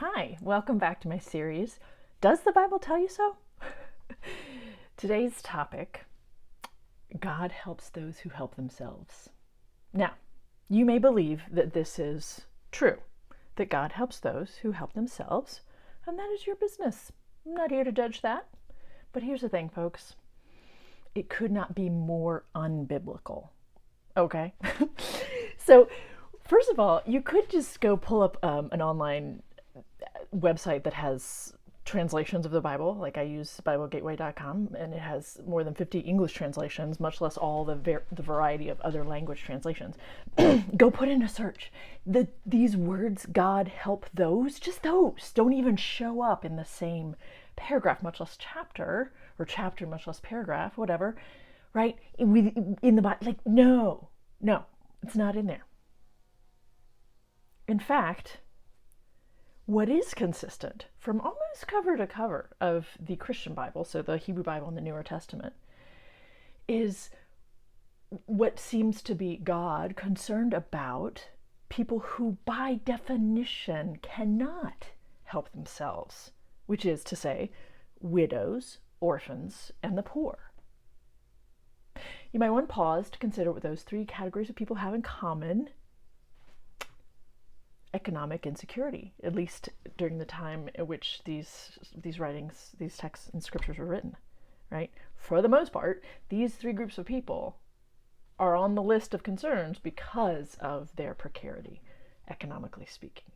Hi, welcome back to my series, Does the Bible Tell You So? Today's topic, God helps those who help themselves. Now, you may believe that this is true, that God helps those who help themselves, and that is your business. I'm not here to judge that. But here's the thing, folks. It could not be more unbiblical. Okay? So, first of all, you could just go pull up an online website that has translations of the Bible. Like I use BibleGateway.com, and it has more than 50 English translations, much less all the variety of other language translations. Go put in a search. These words, God help those, just those, don't even show up in the same paragraph, much less chapter, or chapter, much less paragraph, whatever, right? In the Bible, like, no, it's not in there. In fact, what is consistent from almost cover to cover of the Christian Bible, so the Hebrew Bible and the Newer Testament, is what seems to be God concerned about people who by definition cannot help themselves, which is to say, widows, orphans, and the poor. You might want to pause to consider what those three categories of people have in common. Economic insecurity, at least during the time in which these writings, these texts and scriptures were written, right? For the most part, these three groups of people are on the list of concerns because of their precarity, economically speaking.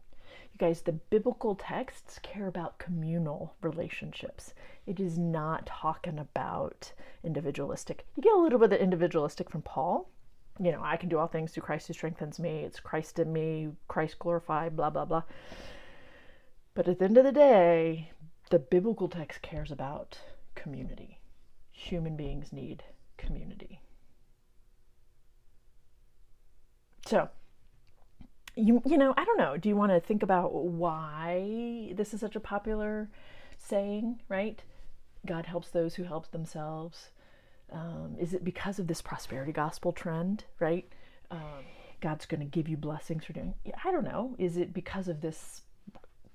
You guys, the biblical texts care about communal relationships. It is not talking about individualistic. You get a little bit of individualistic from Paul. You know, I can do all things through Christ who strengthens me. It's Christ in me, Christ glorified, blah, blah, blah. But at the end of the day, the biblical text cares about community. Human beings need community. So, you know, I don't know. Do you want to think about why this is such a popular saying, right? God helps those who help themselves. Is it because of this prosperity gospel trend, right? God's going to give you blessings for doing. I don't know. Is it because of this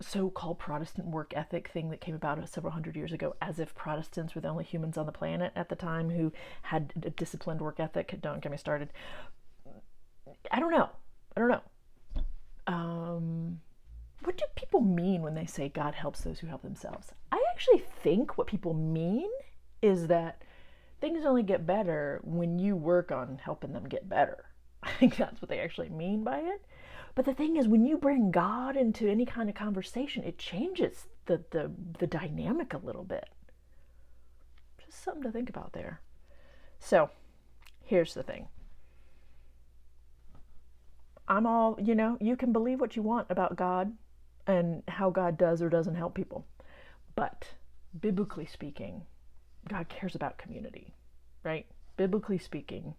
so-called Protestant work ethic thing that came about several hundred years ago, as if Protestants were the only humans on the planet at the time who had a disciplined work ethic? Don't get me started. I don't know. What do people mean when they say God helps those who help themselves? I actually think what people mean is that things only get better when you work on helping them get better. I think that's what they actually mean by it. But the thing is, when you bring God into any kind of conversation, it changes the dynamic a little bit. Just something to think about there. So, here's the thing. You can believe what you want about God and how God does or doesn't help people. But biblically speaking, God cares about community, right? Biblically speaking,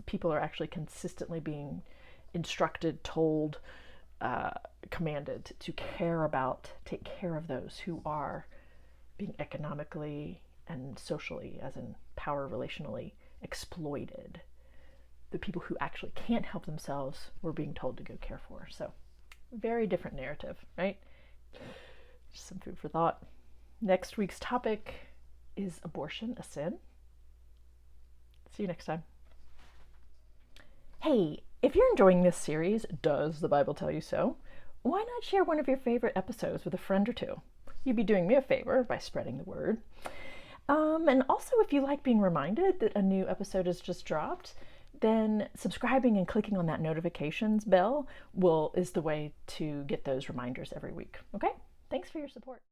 people are actually consistently being instructed, told, commanded to take care of those who are being economically and socially, as in power relationally, exploited. The people who actually can't help themselves, we're being told to go care for. So, very different narrative, right? Just some food for thought. Next week's topic is abortion a sin? See you next time. Hey, if you're enjoying this series, Does the Bible Tell You So? Why not share one of your favorite episodes with a friend or two? You'd be doing me a favor by spreading the word. And also, if you like being reminded that a new episode has just dropped, then subscribing and clicking on that notifications bell is the way to get those reminders every week. Okay? Thanks for your support.